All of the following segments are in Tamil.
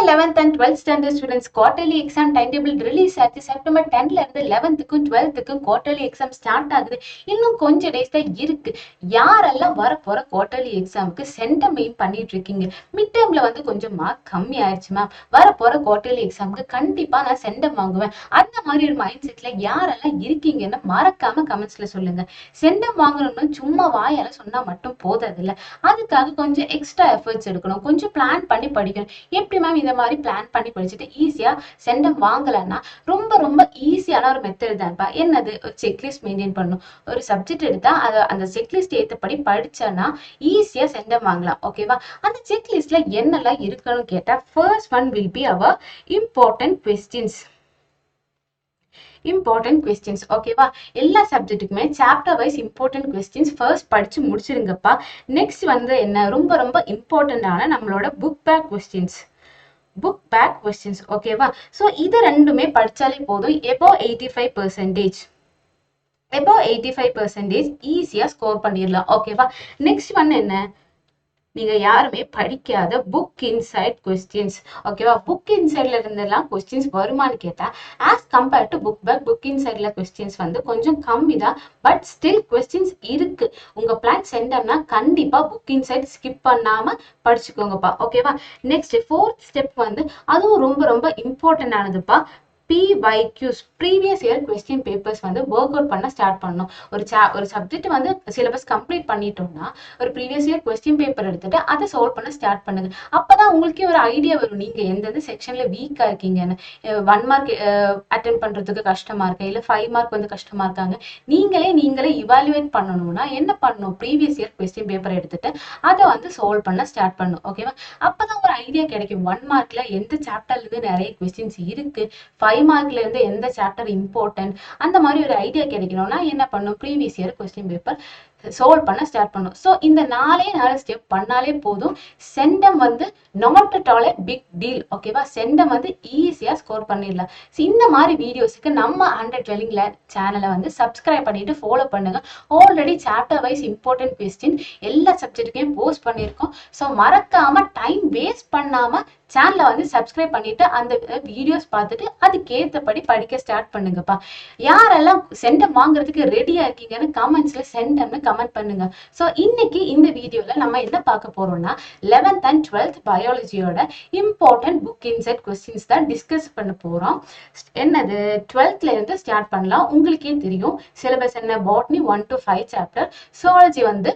11th and 12th standard students quarterly exam timetable release ஆச்சு. செப்டம்பர் 10ல இருந்து 11th-க்கும் 12th-க்கும் quarterly exam ஸ்டார்ட் ஆகுது. இன்னும் கொஞ்சம் டேஸ் தான் இருக்கு. யாரெல்லாம் வரப்போற quarterly examக்கு சென்டம் எய்ம் பண்ணிட்டு இருக்கீங்க? மிட் டேர்ம்ல வந்து கொஞ்சம் மார்க் கம்மி ஆயிடுச்சு மேம், வரப்போற quarterly examக்கு கண்டிப்பா நான் சென்டம் வாங்குவேன், அந்த மாதிரி ஒரு மைண்ட் செட்ல யாரெல்லாம் இருக்கீங்கன்னு மறக்காம கமெண்ட்ஸ்ல சொல்லுங்க. சென்டம் வாங்கணும்னு சும்மா வாயால சொன்னா மட்டும் போதாது இல்ல, அதுக்காக கொஞ்சம் எக்ஸ்ட்ரா எஃபர்ட்ஸ் எடுக்கணும், கொஞ்சம் பிளான் பண்ணி படிக்கணும். எப்படி மேம் இந்த மாதிரி பிளான் பண்ணி படிச்சுட்டு ஈஸியா சென்டம் வாங்கலன்னா, ரொம்ப ரொம்ப ஈஸியான ஒரு மெத்தட் தான்ப்பா. என்னது? ஒரு செக்லிஸ்ட் மெயின்டைன் பண்ணும். ஒரு சப்ஜெக்ட் எடுத்தா அதை அந்த செக்லிஸ்ட் ஏற்றபடி படிச்சானா ஈஸியா சென்டம் வாங்கலாம். ஓகேவா? அந்த செக்லிஸ்ட்ல என்னெல்லாம் இருக்குன்னு கேட்டா, first one will be our important questions. Important questions. ஓகேவா? எல்லா சப்ஜெக்ட்டுக்குமே chapter wise important questions first படிச்சு முடிச்சிருங்கப்பா. நெக்ஸ்ட் வந்து என்ன, ரொம்ப ரொம்ப இம்பார்ட்டன்டான நம்மளோட book back questions. Book back questions. ஓகேவா? ஸோ இது ரெண்டுமே படிச்சாலே போதும். above 85% above 85% ஈஸியா ஸ்கோர் பண்ணிடலாம். ஓகேவா? நெக்ஸ்ட் ஒன் என்ன, நீங்க யாருமே படிக்காத புக் இன்சைட் கொஸ்டின்ஸ். ஓகேவா? புக் இன்சைட்ல இருந்தெல்லாம் கொஸ்டின்ஸ் வருமானு கேட்டா, as compared to book back, book இன்சைட்ல கொஸ்டின்ஸ் வந்து கொஞ்சம் கம்மி தான். பட் ஸ்டில் கொஸ்டின்ஸ் இருக்கு. உங்க பிளான் சென்டம்னா கண்டிப்பா புக் இன்சைட் ஸ்கிப் பண்ணாம படிச்சுக்கோங்கப்பா. ஓகேவா? நெக்ஸ்ட் ஃபோர்த் ஸ்டெப் வந்து அதுவும் ரொம்ப ரொம்ப இம்பார்ட்டன்ட் ஆனதுப்பா. PYQs, previous year question papers வந்து ஒர்க் அவுட் பண்ண ஸ்டார்ட் பண்ணணும். ஒரு சப்ஜெக்ட் வந்து சிலபஸ் கம்ப்ளீட் பண்ணிட்டோம்னா ஒரு ப்ரீவியஸ் இயர் கொஸ்டின் பேப்பர் எடுத்துட்டு அதை சால்வ் பண்ண ஸ்டார்ட் பண்ணுங்க. அப்பதான் உங்களுக்கே ஒரு ஐடியா வரும், நீங்க எந்தெந்த செக்ஷன்ல வீக்கா இருக்கீங்கன்னு. 1 மார்க் அட்டெம்ட் பண்றதுக்கு கஷ்டமா இருக்கு, இல்ல 5 மார்க் வந்து கஷ்டமா இருக்காங்க, நீங்களே இவாலுவேட் பண்ணணும்னா என்ன பண்ணணும், ப்ரீவியஸ் இயர் கொஸ்டின் பேப்பர் எடுத்துட்டு அதை வந்து சால்வ் பண்ண ஸ்டார்ட் பண்ணணும். ஓகேவா? அப்பதான் ஒரு ஐடியா கிடைக்கும், 1 மார்க்ல எந்த சாப்டர்ல இருந்து நிறைய கொஸ்டின்ஸ் இருக்கு, 5 மார்க்ல இருந்து எந்த சாப்டர் இம்பார்ட்டன்ட், அந்த மாதிரி ஒரு ஐடியா கிடைக்கணும்னா என்ன பண்ணும், previous year question paper solve பண்ண ஸ்டார்ட் பண்ணும். ஸோ இந்த 4 ஸ்டெப் பண்ணாலே போதும். சென்டம் வந்து not at all big deal. ஓகேவா? சென்டம் வந்து ஈஸியா ஸ்கோர் பண்ணிடலாம். இந்த மாதிரி வீடியோஸுக்கு நம்ம 100 Dwelling Lab சேனலை வந்து சப்ஸ்கிரைப் பண்ணிட்டு ஃபாலோ பண்ணுங்க. Already chapter wise important question எல்லா சப்ஜெக்ட்டுக்கையும் போஸ்ட் பண்ணியிருக்கோம். ஸோ மறக்காம டைம் வேஸ்ட் பண்ணாம சேனலை வந்து சப்ஸ்கிரைப் பண்ணிட்டு அந்த வீடியோஸ் பார்த்துட்டு அதுக்கேற்றபடி படிக்க ஸ்டார்ட் பண்ணுங்கப்பா. யாரெல்லாம் சென்டம் வாங்குறதுக்கு ரெடியா இருக்கீங்கன்னு கமெண்ட்ஸ்ல சென்டம்னு கமெண்ட் பண்ணுங்க. ஸோ இன்னைக்கு இந்த வீடியோல நம்ம என்ன பார்க்க போறோம்னா, 11th and 12th பயாலஜியோட இம்பார்ட்டன்ட் புக் இன்சைட் கொஸ்டின்ஸ் தான் டிஸ்கஸ் பண்ண போறோம். என்னது, 12th இருந்து ஸ்டார்ட் பண்ணலாம். உங்களுக்கே தெரியும் சிலபஸ் என்ன, பாட்னி 1 to 5 சாப்டர், சுவாலஜி வந்து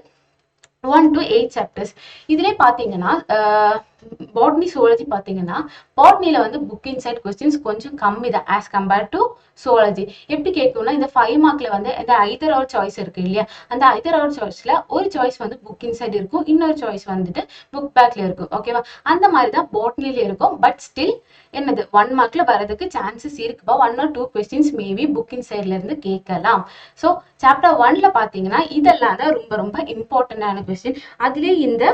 1 to 8 சாப்டர்ஸ். இதுல பாத்தீங்கன்னா பாட்னி சுவாலஜி பாத்தீங்கன்னா, பாட்னில வந்து புக் இன்சைட் கொஸ்டின்ஸ் கொஞ்சம் கம்மி தான் ஆஸ் கம்பேர் டு சுவாலஜி. எப்படி கேட்கும்னா, இந்த 5 மார்க்ல வந்து இந்த ஐதர் ஆர் சாய்ஸ் இருக்கு இல்லையா, அந்த ஐதர் ஆர் சாய்ஸ்ல ஒரு சாய்ஸ் வந்து புக் இன்சைட் இருக்கும், இன்னொரு சாய்ஸ் வந்துட்டு புக் பேக்ல இருக்கும். ஓகேவா? அந்த மாதிரி தான் பாட்னில இருக்கும். பட் ஸ்டில் என்னது, 1 மார்க்ல வரதுக்கு சான்சஸ் இருக்குப்பா. 1 or 2 கொஸ்டின்ஸ் மேபி புக் இன்சைட்ல இருந்து கேட்கலாம். ஸோ சாப்டர் 1ல பாத்தீங்கன்னா இதெல்லாம் தான் ரொம்ப ரொம்ப இம்பார்ட்டன்டான கொஸ்டின். அதுலேயே இந்த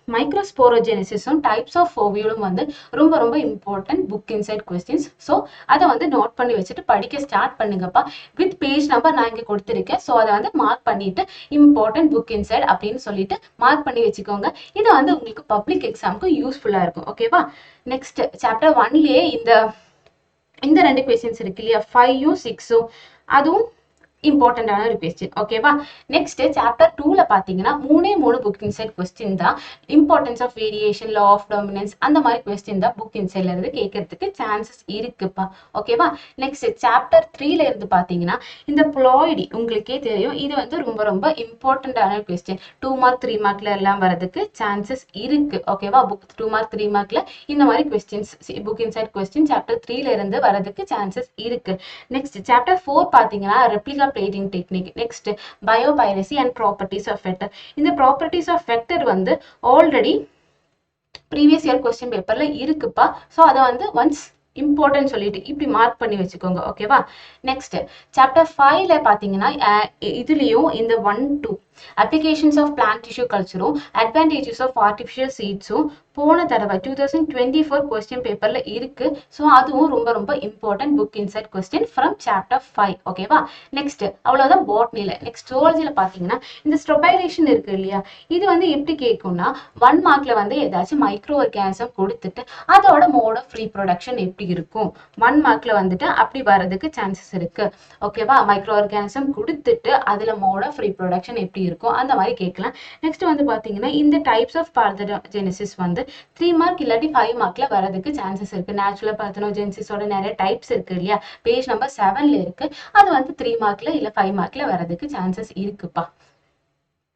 மைக்ரோஸ்போரோஜெனிசிஸும் டைப்ஸ் ஆஃப் ஓவியலும் வந்து ரொம்ப ரொம்ப important book inside questions. So அதை வந்து நோட் பண்ணி வச்சுட்டு படிக்க ஸ்டார்ட் பண்ணுங்கப்பா. வித் பேஜ் நம்பர் நான் இங்கே கொடுத்துருக்கேன். ஸோ அதை வந்து மார்க் பண்ணிட்டு இம்பார்ட்டன்ட் புக் இன்சைட் அப்படின்னு சொல்லிட்டு மார்க் பண்ணி வச்சுக்கோங்க. இது வந்து உங்களுக்கு பப்ளிக் எக்ஸாமுக்கு யூஸ்ஃபுல்லா இருக்கும். ஓகேவா? நெக்ஸ்ட் சாப்டர் 1லயே இந்த 2 கொஸ்டின்ஸ் இருக்கு இல்லையா, 5ம் 6ம், அதுவும் இம்பார்ட்டன்டான ஒரு கொஸ்டின். ஓகேவா? நெக்ஸ்ட் சாப்டர் 2ல பாத்தீங்கன்னா 3 புக் இன்சைட் கொஸ்டின் தான். Importance of variation, law of dominance, அந்த மாதிரி கொஸ்டின் தான் புக் இன்சைட்ல இருந்து கேட்கறதுக்கு சான்சஸ் இருக்குப்பா. ஓகேவா? நெக்ஸ்ட் சாப்டர் 3ல இருந்து பாத்தீங்கன்னா இந்த ப்ளாய்டி, உங்களுக்கே தெரியும் இது வந்து ரொம்ப ரொம்ப இம்பார்ட்டன்டான கொஸ்டின். 2 மார்க் 3 மார்க்ல எல்லாம் வரதுக்கு சான்சஸ் இருக்கு. ஓகேவா? புக் 2 மார்க் 3 மார்க்ல இந்த மாதிரி questions book inside question chapter 3ல இருந்து வரதுக்கு சான்சஸ் இருக்கு. நெக்ஸ்ட் சாப்டர் 4 பாத்தீங்கன்னா replica plating technique. next biopiracy and properties of vector. இந்த properties of vector வந்து ஆல்ரெடி ப்ரீவியஸ் இயர் கொஸ்டின் பேப்பர்ல இருக்குப்பா. ஸோ அதை வந்து ஒன்ஸ் இம்பார்ட்டன்ட் சொல்லிட்டு இப்படி மார்க் பண்ணி வச்சுக்கோங்க. ஓகேவா? நெக்ஸ்ட் சாப்டர் 5ல பாத்தீங்கன்னா இதுலயும் இந்த 1 2 அப்ளிகேஷன்ஸ் ஆஃப் பிளான்ட் டிஷ்யூ கல்ச்சரும் அட்வான்டேஜஸ் ஆஃப் ஆர்டிஃபிஷியல் சீட்ஸும் போன தடவை 2024 கொஸ்டின் பேப்பர்ல இருக்கு. ஸோ அதுவும் ரொம்ப ரொம்ப important book inside question from chapter 5. ஓகேவா? நெக்ஸ்ட் அவ்வளவுதான் பாட்னில. நெக்ஸ்ட் ஜுவாலஜில பாத்தீங்கன்னா இந்த ஸ்ட்ரொபைலேஷன் இருக்கு இல்லையா, இது வந்து எப்படி கேட்கும்னா 1 மார்க்ல வந்து ஏதாச்சும் மைக்ரோ ஆர்கானிசம் கொடுத்துட்டு அதோட மோட் ஆஃப் ரீப்ரொடக்ஷன் எப்படி இருக்கும் 1 மார்க்ல வந்துட்டு அப்படி வரதுக்கு சான்சஸ் இருக்கு. ஓகேவா? மைக்ரோ ஆர்கானிசம் கொடுத்துட்டு அதுல மோட் ஆஃப் ரீப்ரொடக்ஷன் எப்படி இருக்கும் அந்த மாதிரி கேட்கலாம். நெக்ஸ்ட் வந்து பாத்தீங்கன்னா இந்த டைப்ஸ் ஆஃப் பார்தனோஜெனிசிஸ் வந்து 3 மார்க் இல்லாட்டி 5 மார்க்ல வரதுக்கு சான்சஸ் இருக்கு. நேச்சுரல் பார்தனோஜெனிசிஸோட நிறைய டைப்ஸ் இருக்கு இல்லையா, பேஜ் நம்பர் 7ல இருக்கு. அது வந்து 3 மார்க்ல இல்ல 5 மார்க்ல வரதுக்கு சான்சஸ் இருக்குப்பா.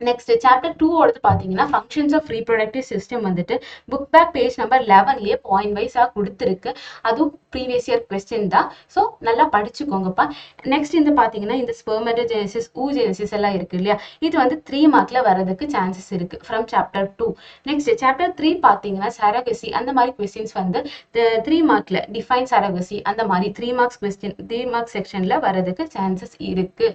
நெக்ஸ்ட் சாப்டர் 2 ஓடது பாத்தீங்கன்னா ஃபங்க்ஷன்ஸ் ஆஃப் ரீப்ரொடக்டிவ் சிஸ்டம் வந்துட்டு புக் பேக் பேஜ் நம்பர் 11லயே பாயிண்ட் வைஸா கொடுத்துருக்கு. அதுவும் ப்ரீவியஸ் இயர் கொஸ்டின் தான். ஸோ நல்லா படிச்சுக்கோங்கப்பா. நெக்ஸ்ட் இந்த பாத்தீங்கன்னா இந்த ஸ்பெர்மடோஜெனிசிஸ் ஊஜெனிசிஸ் எல்லாம் இருக்கு இல்லையா, இது வந்து 3 மார்க்ல வரதுக்கு சான்சஸ் இருக்கு ஃப்ரம் சாப்டர் 2. நெக்ஸ்ட் சாப்டர் 3 பாத்தீங்கன்னா சரகசி அந்த மாதிரி கொஸ்டின்ஸ் வந்து 3 மார்க்ல டிஃபைன் சரகசி அந்த மாதிரி 3 மார்க்ஸ் கொஸ்டின் 3 மார்க்ஸ் செக்ஷன்ல வரதுக்கு சான்சஸ் இருக்கு.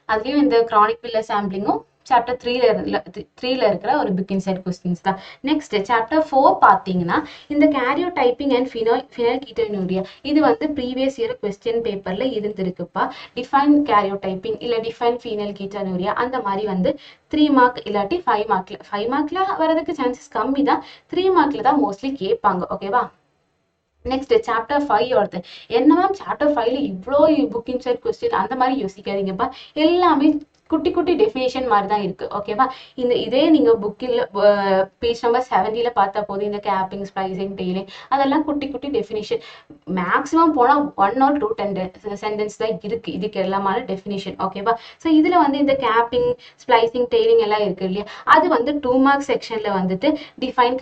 அதுலயும் இந்த கிரானிக் பில்லர் சாம்பிளிங்கும் சாப்டர் 3ல இருக்கிற ஒரு புக் இன்சைட் கொஸ்டின்ஸ் தான். நெக்ஸ்ட் சாப்டர் 4 பாத்தீங்கன்னா இந்த கேரியோ டைப்பிங் அண்ட் ஃபினைல் கீட்டோனூரியா, இது வந்து ப்ரீவியஸ் இயர் கொஸ்டின் பேப்பர்ல இருந்திருக்குப்பா. டிஃபைன் கேரியோ டைப்பிங் இல்ல டிஃபைன் ஃபீனல் கீட்டோனூரியா அந்த மாதிரி வந்து 3 மார்க் இல்லாட்டி 5 மார்க்ல வரதுக்கு சான்சஸ் கம்மி தான். 3 மார்க்ல தான் மோஸ்ட்லி கேட்பாங்க. ஓகேவா? நெக்ஸ்ட் சாப்டர் 5 வருது. என்ன மேம் சாப்டர் 5ல இவ்வளோ புக் இன்சைட் கொஸ்டின் அந்த மாதிரி யோசிக்காதீங்கப்பா. எல்லாமே குட்டி குட்டி டெஃபினேஷன் மாதிரி தான் இருக்கு. ஓகேவா? இதே நீங்க புக்கில் பேஜ் நம்பர் 70ல பார்த்தா போதும். இந்த கேப்பிங் ஸ்ப்ளைசிங் டெய்லிங் அதெல்லாம் குட்டி குட்டி டெஃபினேஷன். மேக்ஸிமம் போனா 1 or 2 சென்டென்ஸ் தான் இருக்கு இதுக்கு எல்லாமான டெஃபினேஷன். ஓகேவா? ஸோ இதுல வந்து இந்த கேப்பிங் ஸ்ப்ளைசிங் டெய்லிங் எல்லாம் இருக்கு இல்லையா, அது வந்து 2 மார்க் செக்ஷன்ல வந்துட்டு டிஃபைன்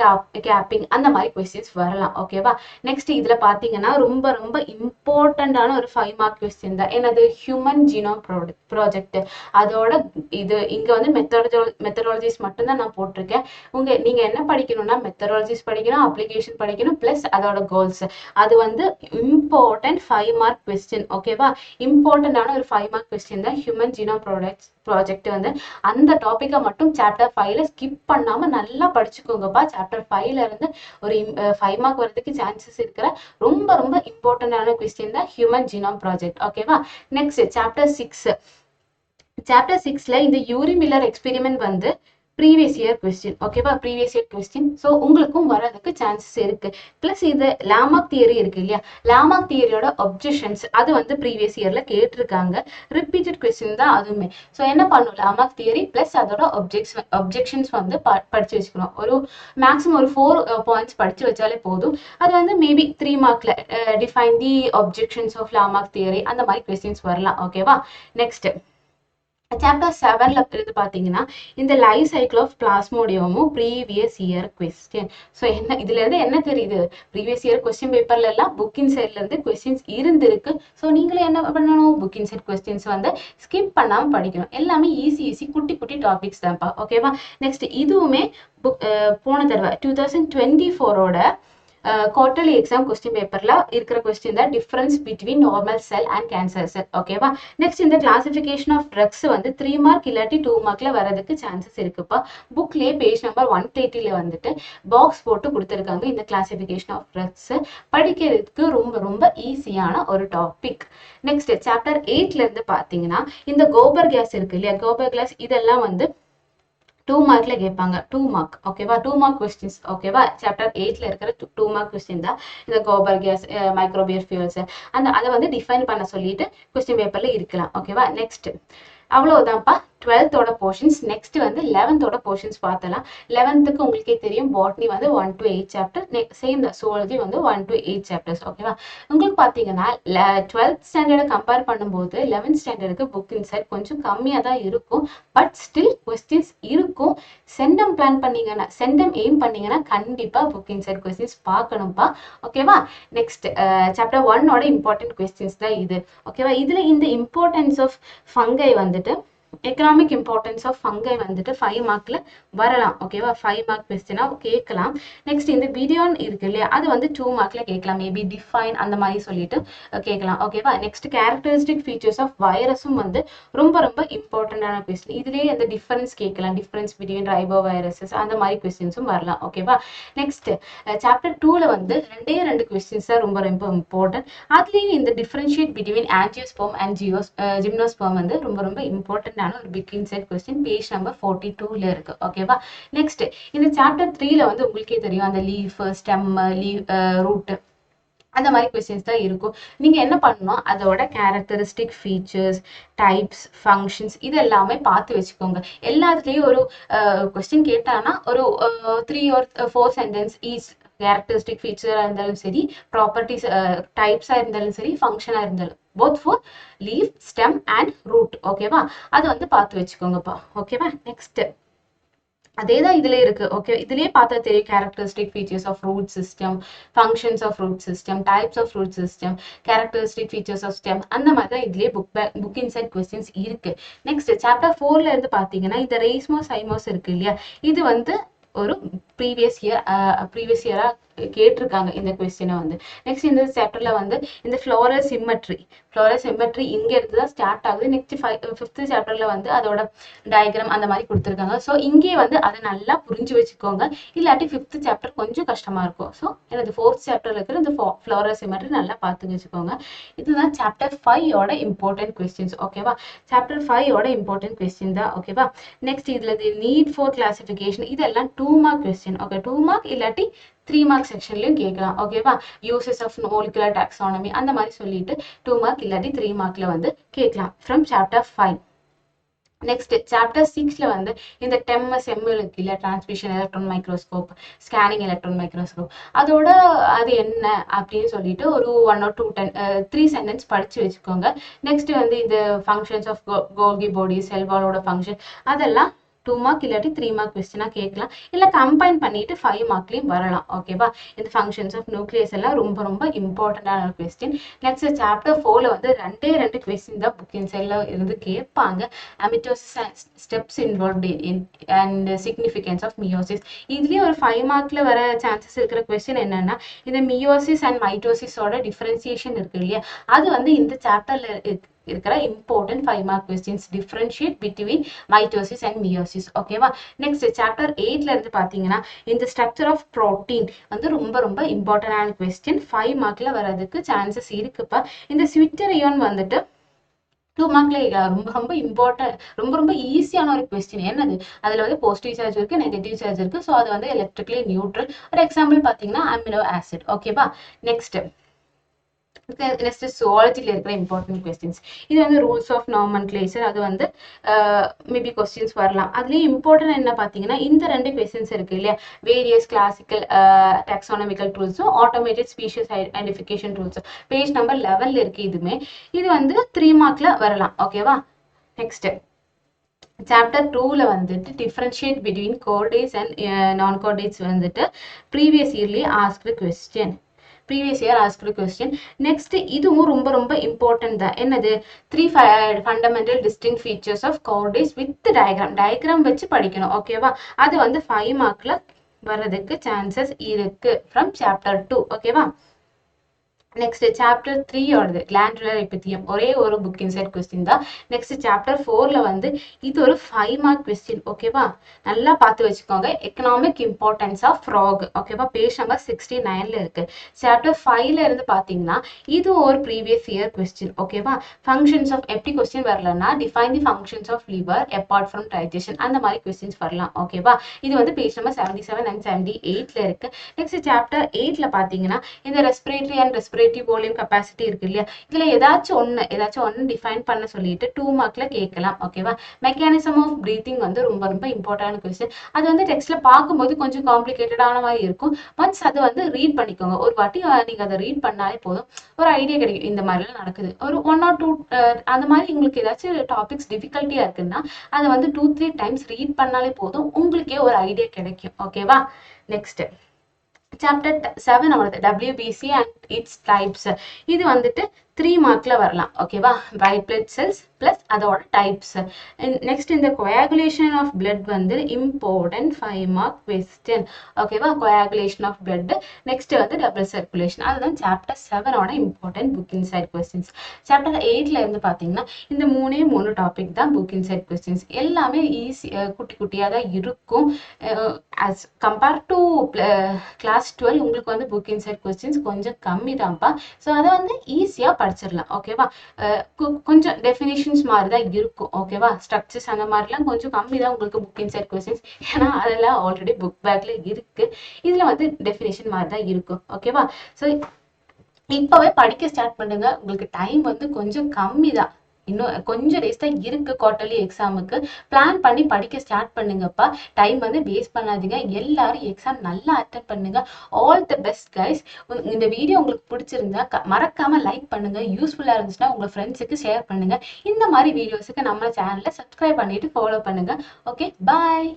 கேப்பிங் அந்த மாதிரி கொஸ்டின்ஸ் வரலாம். ஓகேவா? நெக்ஸ்ட் இதுல பாத்தீங்கன்னா ரொம்ப ரொம்ப இம்பார்ட்டன்டான ஒரு 5 மார்க் கொஸ்டின் தான். என்னது? Human genome project. அதோட இது இங்க வந்து மெத்தடாலஜிஸ் மட்டும் தான் நான் போட்டிருக்கேன். நீங்க என்ன படிக்கணும்னா மெத்தடாலஜிஸ் படிக்கணும், அப்ளிகேஷன் படிக்கணும், பிளஸ் அதோட கோல்ஸ். அது வந்து இம்பார்ட்டன்ட் 5 மார்க் கொஸ்டின். ஓகேவா? இம்பார்ட்டன்டான ஒரு 5 மார்க் கொஸ்டின் தான் ஹியூமன் ஜீனோம் ப்ராஜெக்ட். வந்து அந்த டாபிக்கை மட்டும் சாப்டர் 5ல ஸ்கிப் பண்ணாம நல்லா படிச்சுக்கோங்கப்பா. சாப்டர் 5ல இருந்து ஒரு 5 மார்க் வரதுக்கு சான்சஸ் இருக்கிற ரொம்ப ரொம்ப இம்பார்ட்டன்டான கொஸ்டின் தான் ஹியூமன் ஜீனோம் ப்ராஜெக்ட். ஓகேவா? Next chapter 6. சாப்டர் 6ல இந்த யூரி மில்லர் எக்ஸ்பெரிமெண்ட் வந்து ப்ரீவியஸ் இயர் கொஸ்டின். ஓகேவா? Previous year question. ஸோ உங்களுக்கும் வரதுக்கு சான்சஸ் இருக்கு. பிளஸ் இது லாமார்க் தியரி இருக்கு இல்லையா, லாமார்க் தியரியோட அப்ஜெக்ஷன்ஸ் அது வந்து ப்ரீவியஸ் இயர்ல கேட்டிருக்காங்க. ரிப்பீட்டட் கொஸ்டின் தான் அதுவுமே. ஸோ என்ன பண்ணும், லாமார்க் தியரி பிளஸ் அதோட அப்ஜெக்ஷன்ஸ் வந்து படிச்சு வச்சுக்கணும். ஒரு மேக்ஸிமம் ஒரு 4 பாயிண்ட்ஸ் படிச்சு வச்சாலே போதும். அது வந்து மேபி 3 மார்க்ல define the objections of Lamarck theory அந்த மாதிரி கொஸ்டின்ஸ் வரலாம். ஓகேவா? நெக்ஸ்ட் சாப்டர் 7ல இருந்து பாத்தீங்கன்னா இந்த லைஃப் சைக்கிள் ஆஃப் பிளாஸ்மோடியமும் ப்ரீவியஸ் இயர் கொஸ்டின். ஸோ என்ன இதுல இருந்து என்ன தெரியுது, ப்ரீவியஸ் இயர் கொஸ்டின் பேப்பர்ல எல்லாம் புக் இன்சைட்ல இருந்து கொஸ்டின்ஸ் இருந்திருக்கு. ஸோ நீங்களும் என்ன பண்ணணும், புக் இன்சைட் கொஸ்டின்ஸ் வந்து ஸ்கிப் பண்ணாம படிக்கணும். எல்லாமே ஈஸி குட்டி குட்டி டாபிக்ஸ் தான்ப்பா. ஓகேவா? நெக்ஸ்ட் இதுவுமே போன தடவை 2024ஓட குவார்டர்லி எக்ஸாம் கொஸ்டின் பேப்பர்ல இருக்கிற கொஸ்டின் தான் difference between normal cell and cancer cell. ஓகேவா? நெக்ஸ்ட் இந்த கிளாசிபிகேஷன் ஆஃப் ட்ரக்ஸ் வந்து 3 மார்க் இல்லாட்டி 2 மார்க்ல வரதுக்கு சான்சஸ் இருக்குப்பா. புக்லயே பேஜ் நம்பர் 130ல வந்துட்டு பாக்ஸ் போட்டு கொடுத்துருக்காங்க. இந்த கிளாசிபிகேஷன் ஆஃப் ட்ரக்ஸ் படிக்கிறதுக்கு ரொம்ப ரொம்ப ஈஸியான ஒரு டாபிக். நெக்ஸ்ட் சாப்டர் 8ல இருந்து பாத்தீங்கன்னா இந்த கோபர் கேஸ் இருக்கு இல்லையா, கோபர் கேஸ் இதெல்லாம் வந்து 2 மார்க்ல கேட்பாங்க. 2 மார்க். ஓகேவா? 2 மார்க் கொஸ்டின்ஸ். ஓகேவா? சாப்டர் 8ல இருக்கிற 2 மார்க் கொஸ்டின் தான் இந்த கோபர் கேஸ் மைக்ரோபியல் ஃபியூல்ஸ் அதை வந்து டிஃபைன் பண்ண சொல்லிட்டு கொஸ்டின் பேப்பர்ல இருக்கலாம். ஓகேவா? Next அவ்வளவுதான்ப்பா 12th portions. நெக்ஸ்ட் வந்து 11th போர்ஷன்ஸ் பார்த்தலாம். 11th உங்களுக்கே தெரியும் பாட்னி வந்து 1 to 8 சாப்டர். சேம் தான் zoology வந்து 1 to 8 சாப்டர்ஸ். ஓகேவா? உங்களுக்கு பார்த்தீங்கன்னா 12th ஸ்டாண்டர்டை கம்பேர் பண்ணும்போது 11th ஸ்டாண்டர்டுக்கு புக் இன்சைட் கொஞ்சம் கம்மியாக தான் இருக்கும். பட் ஸ்டில் கொஸ்டின்ஸ் இருக்கும். சென்டம் எய்ம் பண்ணீங்கன்னா கண்டிப்பா புக் இன்சைட் கொஸ்டின்ஸ் பார்க்கணும்ப்பா. ஓகேவா? நெக்ஸ்ட் சாப்டர் 1ஓட இம்பார்ட்டன்ட் கொஸ்டின்ஸ் தான் இது. ஓகேவா? இதுல இந்த இம்பார்ட்டன்ஸ் ஆஃப் ஃபங்கை வந்துட்டு எக்கனாமிக் இம்பார்ட்டன்ஸ் ஆஃப் ஃபங்கை வந்துட்டு 5 மார்க்ல வரலாம். ஓகேவா, 5 மார்க் கொஸ்டினா கேட்கலாம். நெக்ஸ்ட் இந்த பிடியான் இருக்கு இல்லையா, அது வந்து 2 மார்க்ல கேட்கலாம். மேபி டிஃபைன் அந்த மாதிரி சொல்லிட்டு கேட்கலாம். ஓகேவா, நெக்ஸ்ட் கேரக்டரிஸ்டிக் ஃபீச்சர்ஸ் ஆஃப் வைரஸும் வந்து ரொம்ப ரொம்ப இம்பார்ட்டன்டான கொஸ்டின். இதுலேயே அந்த டிஃபரன்ஸ் கேட்கலாம், டிஃபரன்ஸ் பிட்வீன் ரைபோ வைரஸஸ் அந்த மாதிரி கொஸ்டின்ஸும் வரலாம். ஓகேவா, நெக்ஸ்ட் சாப்டர் 2ல வந்து ரெண்டு கொஸ்டின்ஸ் தான் ரொம்ப ரொம்ப இம்பார்ட்டன்ட். அதுலேயும் இந்த differentiate between angiosperm and gymnosperm வந்து ரொம்ப ரொம்ப இம்பார்ட்டன்டான ஒரு book inside question. Page number 42ல இருக்கு. ஓகேவா, நெக்ஸ்ட் இந்த சாப்டர் 3ல வந்து உங்களுக்கே தெரியும் அந்த லீஃப், ஸ்டெம், ரூட் அந்த மாதிரி கொஸ்டின்ஸ் தான் இருக்கும். நீங்க என்ன பண்ணணும், அதோட கேரக்டரிஸ்டிக் ஃபீச்சர்ஸ், டைப்ஸ், ஃபங்க்ஷன்ஸ் இது எல்லாமே பார்த்து வச்சுக்கோங்க. எல்லாத்துலேயும் ஒரு கொஸ்டின் கேட்டாங்கன்னா ஒரு 3 or 4 சென்டென்ஸ் ஈச் கேரக்டரிஸ்டிக் ஃபீச்சராக இருந்தாலும் சரி, ப்ராப்பர்ட்டிஸ் டைப்ஸாக இருந்தாலும் சரி, ஃபங்க்ஷனாக இருந்தாலும் both for leaf, stem and root. ஓகேவா, அது வந்து பார்த்து வச்சுக்கோங்கப்பா. ஓகேவா, நெக்ஸ்ட் அதேதான் இதுல இருக்கு. ஓகே, இதுலயே பார்த்தா தெரியும் characteristic features of root system, functions of root system, types of root system, characteristic features of stem, அந்த மாதிரி தான் இதுலயே புக் இன்சைட் கொஸ்டின்ஸ் இருக்கு. நெக்ஸ்ட் சாப்டர் 4ல இருந்து பாத்தீங்கன்னா இந்த ரேஸ்மோஸ் ஐமோஸ் இருக்கு இல்லையா, இது வந்து ஒரு ப்ரீவியஸ் இயரா கேட்டிருக்காங்க இந்த கொஸ்டினை வந்து. நெக்ஸ்ட் இந்த சாப்டர்ல வந்து இந்த ஃப்ளோரல் சிமெட்ரி இங்க இருந்து தான் ஸ்டார்ட் ஆகுது. நெக்ஸ்ட் 5th சாப்டர்ல வந்து அதோட டயக்ராம் அந்த மாதிரி கொடுத்துருக்காங்க. ஸோ இங்கே வந்து அதை நல்லா புரிஞ்சு வச்சுக்கோங்க, இல்லாட்டி 5th சாப்டர் கொஞ்சம் கஷ்டமா இருக்கும். ஸோ எனது 4th சாப்டர்ல இருக்கிற இந்த ஃப்ளோரல் சிமெட்ரி நல்லா பார்த்து வச்சுக்கோங்க. இதுதான் சாப்டர் 5ஓட இம்பார்ட்டன்ட் கொஸ்டின்ஸ். ஓகேவா, சாப்டர் 5ஓட இம்பார்ட்டன்ட் கொஸ்டின் தான். ஓகேவா, நெக்ஸ்ட் இதுல நீட் ஃபார் கிளாசிபிகேஷன் இதெல்லாம் 2 மார்க் கொஸ்டின். ஓகே, 2 மார்க் இல்லாட்டி 3 மார்க் செக்ஷன்லயும் கேட்கலாம். ஓகேவா, யூசஸ் ஆஃப் மோலிகுலர் டாக்ஸானமி அந்த மாதிரி சொல்லிட்டு 2 மார்க் இல்லாட்டி 3 மார்க்ல வந்து கேட்கலாம் ஃப்ரம் சாப்டர் 5. நெக்ஸ்ட் சாப்டர் 6ல வந்து இந்த செம் இருக்கு இல்ல, transmission electron microscope, scanning electron microscope, அதோட அது என்ன அப்படின்னு சொல்லிட்டு ஒரு 1 or 2 3 சென்டென்ஸ் படிச்சு வச்சுக்கோங்க. நெக்ஸ்ட் வந்து இந்த functions of Golgi body, cell வாலோட ஃபங்க்ஷன் அதெல்லாம் 2 மார்க் இல்லாட்டி 3 மார்க் கொஸ்டினா கேட்கலாம். இல்ல கம்பைன் பண்ணிட்டு 5 மார்க்லயும் வரலாம். ஓகேவா, இந்த ஃபங்க்ஷன்ஸ் ஆஃப் நியூக்ளியஸ் எல்லாம் ரொம்ப ரொம்ப இம்பார்ட்டன்டான கொஸ்டின். நெக்ஸ்ட் சாப்டர் 4ல வந்து ரெண்டு கொஸ்டின் தான் புக் இன்சைட்ல இருந்து கேட்பாங்க. Amitosis steps involved and significance of meiosis. இதுலயும் ஒரு 5 மார்க்ல வர சான்சஸ் இருக்கிற கொஸ்டின் என்னன்னா, இந்த மியோசிஸ் அண்ட் மைட்டோசிஸோட டிஃபரன்சியேஷன் இருக்கு இல்லையா, அது வந்து இந்த சாப்டர்ல இருக்கிற important 5 mark questions. Differentiate between mitosis and meiosis. ஓகேவா, நெக்ஸ்ட் சாப்டர் 8ல இருந்து பாத்தீங்கன்னா இந்த ஸ்ட்ரக்சர் ஆஃப் புரோட்டீன் வந்து ரொம்ப ரொம்ப இம்பார்ட்டன்டான கொஸ்டின். 5 மார்க்ல வர்றதுக்கு சான்சஸ் இருக்குப்பா. இந்த ஸ்விட்டரியான் வந்துட்டு 2 மார்க்ல ரொம்ப ரொம்ப இம்பார்ட்டன்ட், ரொம்ப ரொம்ப ஈஸியான ஒரு கொஸ்டின். என்னது, அதுல வந்து பாசிட்டிவ் சார்ஜ் இருக்கு, நெகட்டிவ் சார்ஜ் இருக்கு. ஸோ அது வந்து எலக்ட்ரிக்கலி நியூட்ரல். ஒரு எக்ஸாம்பிள் பாத்தீங்கன்னா அமினோ ஆசிட். ஓகேவா, நெக்ஸ்ட் சுவாலஜில இருக்கிற இம்பார்ட்டன்ட் கொஸ்டின்ஸ். இது வந்து ரூல்ஸ் ஆஃப் நாமென்க்ளேச்சர், அது வந்து மேபி கொஸ்டின்ஸ் வரலாம். அதுலயும் இம்பார்ட்டன்ட் என்ன பாத்தீங்கன்னா இந்த 2 கொஸ்டின்ஸ் இருக்கு இல்லையா, வேரியஸ் கிளாசிக்கல் டாக்ஸானமிக்கல் டூல்ஸும் automated species identification tools. Page number 11ல இருக்கு. இது வந்து 3 மார்க்ல வரலாம். ஓகேவா, நெக்ஸ்ட் சாப்டர் 2ல வந்துட்டு differentiate between coordinates and non coordinates வந்துட்டு ப்ரீவியஸ் இயர்லயே ஆஸ்க்டு கொஸ்டின். நெக்ஸ்ட் இதுவும் ரொம்ப ரொம்ப இம்பார்ட்டன்ட் தான். என்னது, 3 fundamental distinct features of coordinates with diagram வச்சு படிக்கணும். ஓகேவா, அது வந்து 5 மார்க்ல வர்றதுக்கு சான்சஸ் இருக்கு ஃப்ரம் சாப்டர் 2. ஓகேவா, நெக்ஸ்ட் சாப்டர் 3ஓடது கிளாண்டுலர் எபித்திலியம், ஒரே ஒரு புக் இன்சைட் கொஸ்டின் தான். நெக்ஸ்ட் சாப்டர் 4ல வந்து இது ஒரு 5 மார்க் கொஸ்டின். ஓகேவா, நல்லா பார்த்து வச்சுக்கோங்க. Economic importance of frog. ஓகேவா, பேஜ் நம்பர் 69ல இருக்கு. சாப்டர் 5ல இருந்து பாத்தீங்கன்னா இது ஒரு ப்ரீவியஸ் இயர் கொஸ்டின். ஓகேவா, ஃபங்க்ஷன்ஸ் ஆஃப் எப்படி கொஸ்டின் வரலன்னா define the functions of liver apart from digestion அந்த மாதிரி கொஸ்டின்ஸ் வரலாம். ஓகேவா, இது வந்து பேஜ் நம்பர் 77 and 78ல இருக்கு. நெக்ஸ்ட் சாப்டர் 8ல பாத்தீங்கன்னா இந்த respiratory and respiratory volume capacity இருக்கு இல்லையா, இதுல ஏதாச்சும் ஒன்னு டிஃபைன் பண்ண சொல்லிட்டு 2 மார்க்ல கேட்கலாம். ஓகேவா, மெக்கானிசம் ஆஃப் பிரீத்திங் வந்து ரொம்ப ரொம்ப இம்பார்ட்டன்ட் கொஸ்டின். அது வந்து டெக்ஸ்ட்ல பார்க்கும்போது கொஞ்சம் காம்ப்ளிகேட்டடான மாதிரி இருக்கும். ஒன்ஸ் அதை வந்து ரீட் பண்ணிக்கோங்க. ஒரு வாட்டி நீங்க அதை ரீட் பண்ணாலே போதும், ஒரு ஐடியா கிடைக்கும் இந்த மாதிரிலாம் நடக்குது. ஒரு 1 or 2 அந்த மாதிரி உங்களுக்கு ஏதாச்சும் டாபிக்ஸ் டிஃபிகல்ட்டியா இருக்குன்னா அதை வந்து 2-3 டைம்ஸ் ரீட் பண்ணாலே போதும், உங்களுக்கே ஒரு ஐடியா கிடைக்கும். ஓகேவா, next chapter 7 WBC and its types. இது வந்துட்டு 3 மார்க்ல வரலாம். ஓகேவா? white blood cells plus அதோட types. நெக்ஸ்ட் இந்த coagulation of blood வந்து important 5 mark question. ஓகேவா? coagulation of blood. நெக்ஸ்ட் வந்து double circulation. அதுதான் chapter 7 ஓட important book inside questions. chapter 8ல இருந்து பாத்தீங்கன்னா இந்த மூணு டாபிக் தான் book inside questions. எல்லாமே ஈஸி குட்டி குட்டியா தான் இருக்கும். as compared to class 12 உங்களுக்கு வந்து book inside questions கொஞ்சம் கம்மி தான்ப்பா. ஸோ அதை வந்து ஈஸியா படிச்சிடலாம். ஓகேவா? கொஞ்சம் டெஃபினிஷன்ஸ் மாதிரி தான் இருக்கும். ஓகேவா? ஸ்ட்ரக்சர்ஸ் அந்த மாதிரிலாம் கொஞ்சம் கம்மி தான் உங்களுக்கு புக் இன்சைட் கொஸ்டின்ஸ். ஏன்னா அதெல்லாம் ஆல்ரெடி புக் பேக்ல இருக்கு. இதுல வந்து டெஃபினிஷன் மாதிரி தான் இருக்கும். ஓகேவா? ஸோ இப்பவே படிக்க ஸ்டார்ட் பண்ணுங்க. உங்களுக்கு டைம் வந்து கொஞ்சம் கம்மி தான். இன்னும் கொஞ்சம் டேஸ் தான் இருக்கு குவார்டர்லி எக்ஸாமுக்கு. பிளான் பண்ணி படிக்க ஸ்டார்ட் பண்ணுங்கப்பா. டைம் வந்து வேஸ்ட் பண்ணாதீங்க. எல்லாரும் எக்ஸாம் நல்லா அட்டெண்ட் பண்ணுங்க. All the best guys. இந்த வீடியோ உங்களுக்கு பிடிச்சிருந்தா மறக்காம லைக் பண்ணுங்க. யூஸ்ஃபுல்லா இருந்துச்சுன்னா உங்க ஃப்ரெண்ட்ஸுக்கு ஷேர் பண்ணுங்க. இந்த மாதிரி வீடியோஸுக்கு நம்ம சேனலை சப்ஸ்கிரைப் பண்ணிட்டு ஃபாலோ பண்ணுங்க. ஓகே, பாய்.